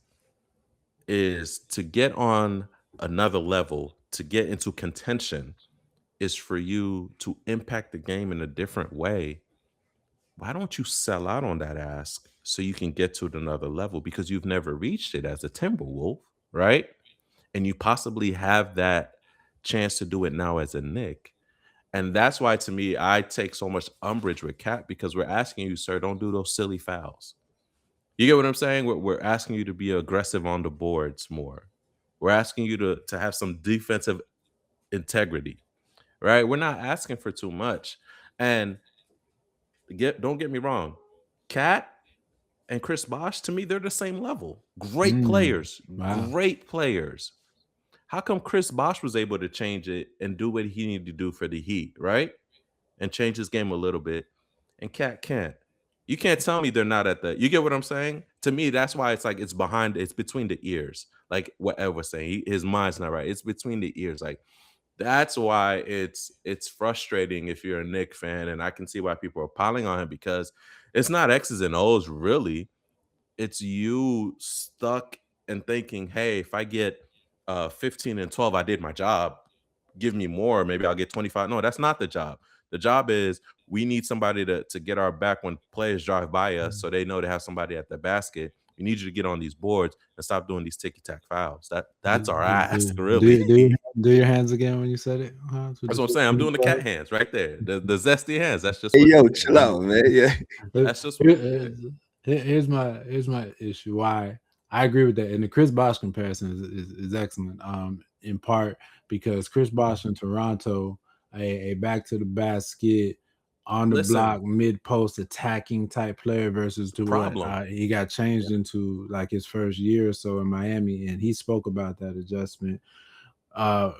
is to get on another level, to get into contention, is for you to impact the game in a different way, why don't you sell out on that ask so you can get to another level? Because you've never reached it as a Timberwolf, right? And you possibly have that chance to do it now as a Knick. And that's why, to me, I take so much umbrage with Cat, because we're asking you, sir, don't do those silly fouls. You get what I'm saying? We're asking you to be aggressive on the boards more. We're asking you to have some defensive integrity, right? We're not asking for too much. And don't get me wrong, Cat and Chris Bosh, to me, they're the same level. Great players. Wow. Great players. How come Chris Bosh was able to change it and do what he needed to do for the Heat, right? And change his game a little bit, and Cat can't. You can't tell me they're not at the. You get what I'm saying? To me, that's why it's like it's behind. It's between the ears. Like what Ed was saying, his mind's not right. It's between the ears. Like that's why it's frustrating if you're a Knick fan, and I can see why people are piling on him, because it's not X's and O's really. It's you stuck and thinking, hey, if I get 15 and 12, I did my job. Give me more. Maybe I'll get 25. No, that's not the job. The job is we need somebody to get our back when players drive by us, so they know they have somebody at the basket. We need you to get on these boards and stop doing these ticky-tack fouls. That's our ask, really. Do your hands again when you said it. That's what I'm saying. I'm doing the cat hands right there. The zesty hands. That's just Hey, what yo, chill out, man. Yeah. that's just what here's my issue. Why I agree with that, and the Chris Bosh comparison is excellent. In part because Chris Bosh in Toronto, a back to the basket, on the block, mid post attacking type player versus to what he got changed into like his first year or so in Miami, and he spoke about that adjustment.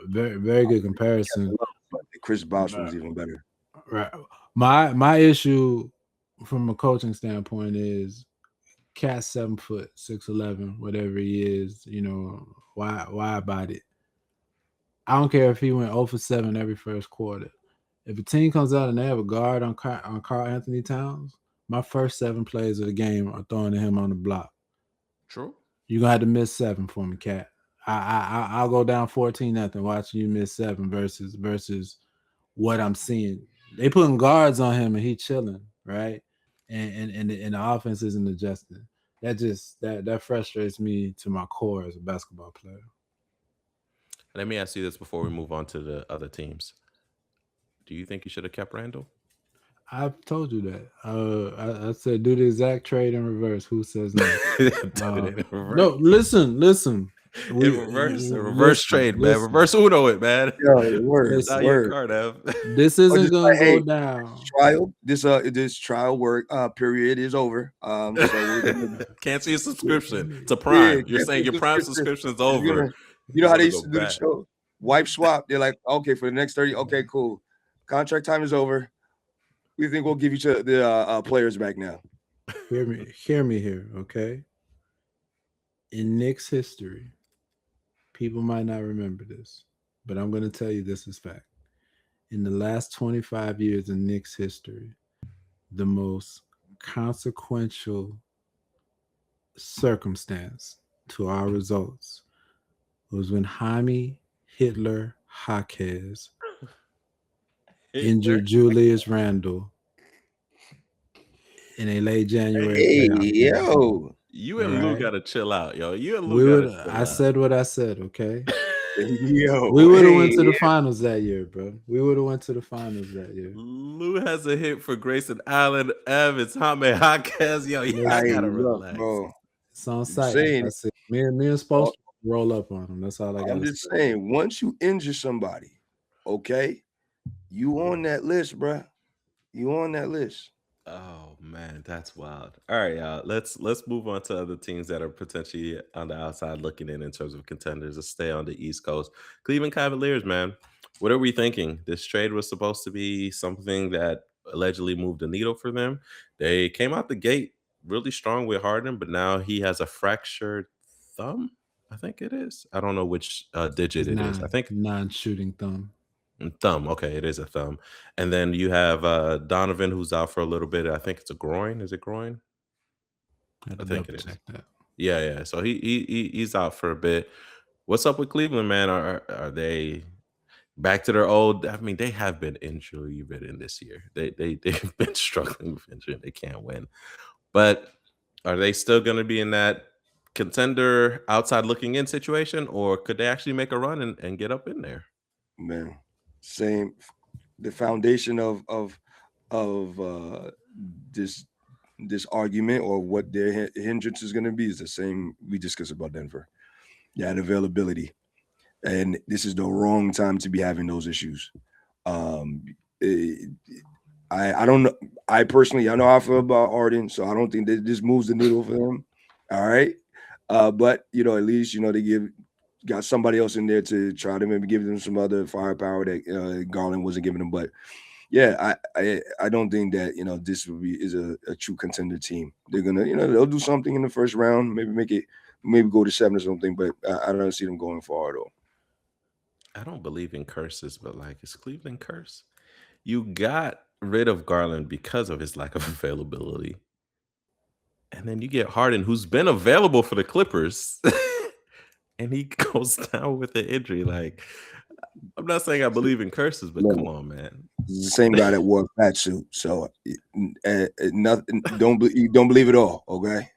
Very good comparison. But Chris Bosh was even better. Right. My issue from a coaching standpoint is Cat 7 foot, 6'11", whatever he is. You know, why about it? I don't care if he went 0 for 7 every first quarter. If a team comes out and they have a guard on Karl Anthony Towns, my first 7 plays of the game are throwing to him on the block. True. You're gonna have to miss 7 for me, Cat. I'll go down 14-0 watching you miss 7 versus what I'm seeing. They putting guards on him and he chilling, right? And the offense isn't adjusting. That frustrates me to my core as a basketball player. Let me ask you this before we move on to the other teams. Do you think you should have kept Randall? I've told you that. I said do the exact trade in reverse. Who says no? No, listen. Reverse trade, man. Reverse Uno it, man. Yo, word. This isn't gonna go down. This trial work period is over. So cancel your subscription to Prime. Yeah, you're saying your Prime subscription is over. You know how they used to do the show? Wipe swap. They're like, okay, for the next 30. Okay, cool. Contract time is over. We think we'll give you the players back now. Hear me here, okay? In Knicks history, people might not remember this, but I'm going to tell you this is fact. In the last 25 years in Knicks history, the most consequential circumstance to our results was when Jaime Hitler Jaquez injured Julius Randle in a late January. Hey, yo. You and Lou gotta chill out, yo. You and Lou I said what I said, okay? Yo, we would have went to the finals that year, bro. We would have went to the finals that year. Lou has a hit for Grayson Allen, Evans, Jaime Jaquez. Yo, I gotta relax, bro. It's on site. Me and supposed to roll up on him. That's all I got. I'm just saying, once you injure somebody, okay, you on that list, bro. You on that list. Oh man, that's wild. All right, y'all. Let's move on to other teams that are potentially on the outside looking in terms of contenders. Let's stay on the East Coast. Cleveland Cavaliers, man. What are we thinking? This trade was supposed to be something that allegedly moved the needle for them. They came out the gate really strong with Harden, but now he has a fractured thumb. I think it is. I don't know which digit it is. I think non-shooting thumb. Thumb. Okay, it is a thumb. And then you have Donovan, who's out for a little bit. I think it's a groin. Is it groin? I think it is. Yeah. So he's out for a bit. What's up with Cleveland, man? Are they back to their old? I mean, they have been injury ridden this year. They've been struggling with injury. They can't win. But are they still going to be in that contender outside looking in situation, or could they actually make a run and get up in there? Man. Same, the foundation of this argument or what their hindrance is going to be is the same we discussed about Denver. Yeah, availability, and this is the wrong time to be having those issues. I don't know. I personally, I know how I feel about Harden, so I don't think that this moves the needle for them. All right, but at least they got somebody else in there to try to maybe give them some other firepower that Garland wasn't giving them. But yeah, I don't think that this is a true contender team. They're gonna they'll do something in the first round, maybe go to 7 or something. But I don't see them going far though. I don't believe in curses, but is Cleveland curse? You got rid of Garland because of his lack of availability, and then you get Harden, who's been available for the Clippers. And he goes down with an injury. I'm not saying I believe in curses, but come on, man. It's the same guy that wore a fat suit. So nothing. Don't believe it all. Okay.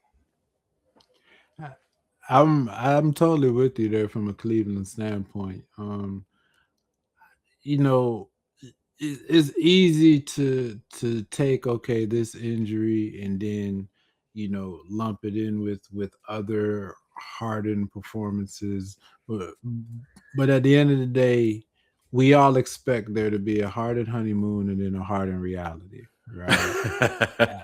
I'm totally with you there from a Cleveland standpoint. You know, it's easy to take this injury and then lump it in with other hardened performances, but at the end of the day, we all expect there to be a hardened honeymoon and then a hardened reality, right?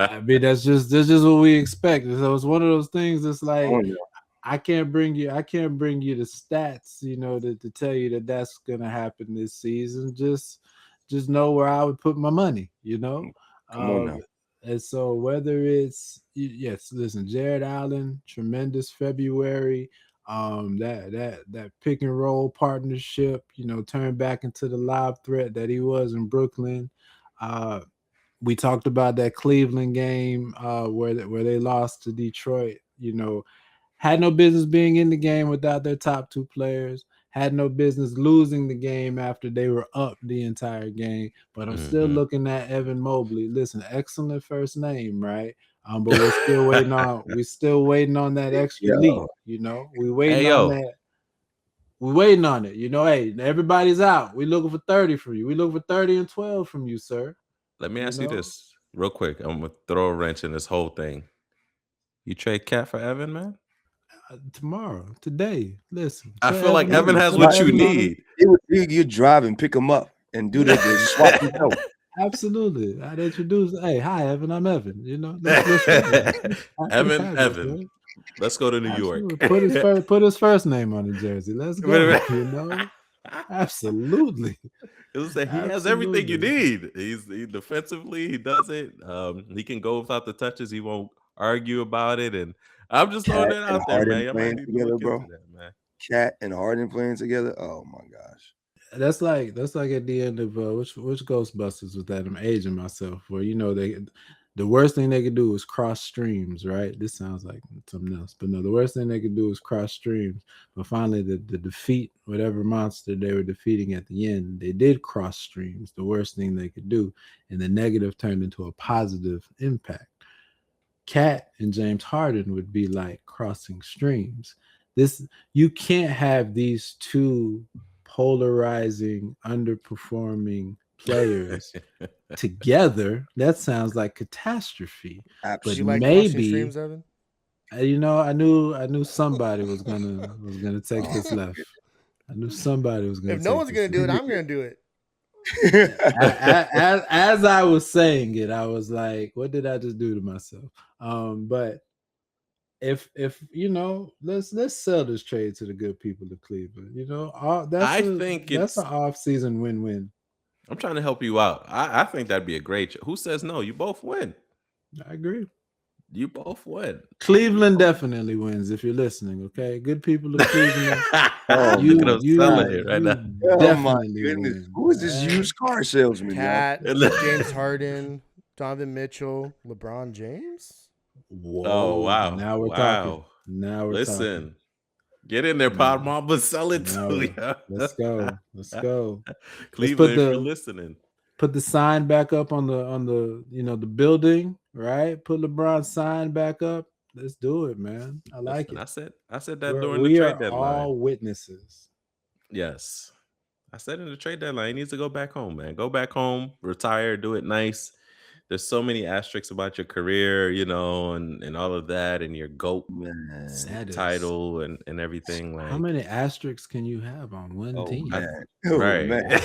I mean, that's just what we expect. So it's one of those things that's like, Oh, yeah. I can't bring you the stats, to tell you that that's gonna happen this season. Just know where I would put my money, Come on now. And so whether it's yes, listen, Jared Allen, tremendous February. That pick and roll partnership, turned back into the lob threat that he was in Brooklyn. We talked about that Cleveland game where they lost to Detroit. Had no business being in the game without their top two players. Had no business losing the game after they were up the entire game. But I'm still looking at Evan Mobley. Listen, excellent first name, right? But we're still waiting on that extra leap. We waiting Hey, on yo. that. We're waiting on it. Hey, everybody's out. We looking for 30 from you. We looking for 30 and 12 from you, sir. Let me ask you this real quick. I'm gonna throw a wrench in this whole thing. You trade Cat for Evan, man? Tomorrow, today. Listen, I feel like Evan has what you need. You drive and pick him up and do the swap and go. Absolutely. I'd introduce. Hey, hi, Evan. I'm Evan. Let's Evan. Let's go to New York. Put his first name on the jersey. Let's go. Absolutely. He has everything you need. He defensively, he does it. He can go without the touches. He won't argue about it. And I'm just throwing it out there, man. I might need to look into that, man. Cat and Harden playing together. Oh my gosh. That's like at the end of which Ghostbusters was that? I'm aging myself. Where the worst thing they could do is cross streams, right? This sounds like something else, but no, the worst thing they could do is cross streams. But finally, the defeat, whatever monster they were defeating at the end, they did cross streams. The worst thing they could do, and the negative turned into a positive impact. Cat and James Harden would be like crossing streams. You can't have these two polarizing, underperforming players together. That sounds like catastrophe. Absolutely. But maybe streams, Evan? I knew somebody was gonna take this left. I knew somebody was gonna. If no one's gonna do it, I'm gonna do it. As I was saying it, I was like, "What did I just do to myself?" But if let's sell this trade to the good people of Cleveland. That's an off-season win-win. I'm trying to help you out. I think that'd be a great. Who says no? You both win. I agree. You both win. Cleveland definitely wins if you're listening. Okay, good people of Cleveland. You selling it right now. Oh my goodness! Who is this used car salesman? Cat, James Harden, Donovan Mitchell, LeBron James. Whoa! Oh wow! Now we're talking. Now we're talking. Get in there, Pod Mamba. Sell it to you. Let's go. Let's go. Cleveland, if you're listening. Put the sign back up on the the building, right? Put LeBron's sign back up. Let's do it, man. I like it. I said that during the trade deadline. We are all witnesses. Yes. I said in the trade deadline, he needs to go back home, man. Go back home, retire, do it nice. There's so many asterisks about your career, and all of that, and your GOAT title and everything. Like, how many asterisks can you have on one team? Right. Man.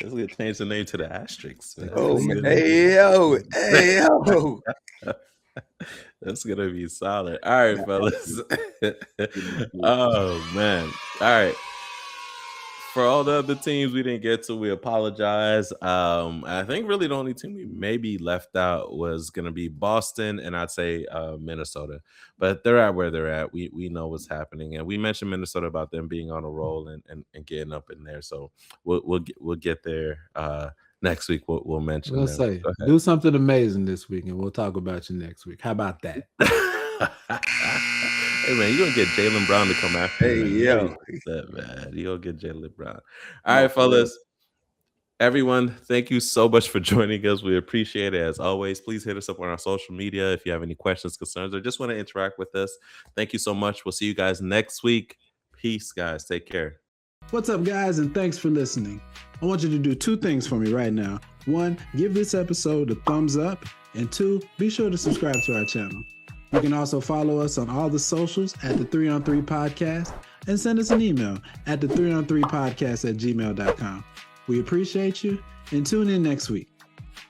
Let's get change the name to the asterisks. Man. Oh man. Hey yo. That's gonna be solid. All right, fellas. Oh man. All right. For all the other teams we didn't get to, we apologize. I think really the only team we maybe left out was going to be Boston, and I'd say Minnesota. But they're at where they're at. We know what's happening, and we mentioned Minnesota about them being on a roll and getting up in there. So we'll get there next week. We'll mention. Let's say do something amazing this week, and we'll talk about you next week. How about that? Hey man, you're gonna get Jaylen Brown to come after you. Hey yo, that man, you're gonna get Jaylen Brown. All right, fellas. Everyone, thank you so much for joining us. We appreciate it as always. Please hit us up on our social media if you have any questions, concerns, or just want to interact with us. Thank you so much. We'll see you guys next week. Peace, guys. Take care. What's up, guys, and thanks for listening. I want you to do 2 things for me right now. 1, give this episode a thumbs up, and 2, be sure to subscribe to our channel. You can also follow us on all the socials at the 3on3 Podcast and send us an email at the 3on3podcast@gmail.com. We appreciate you, and tune in next week.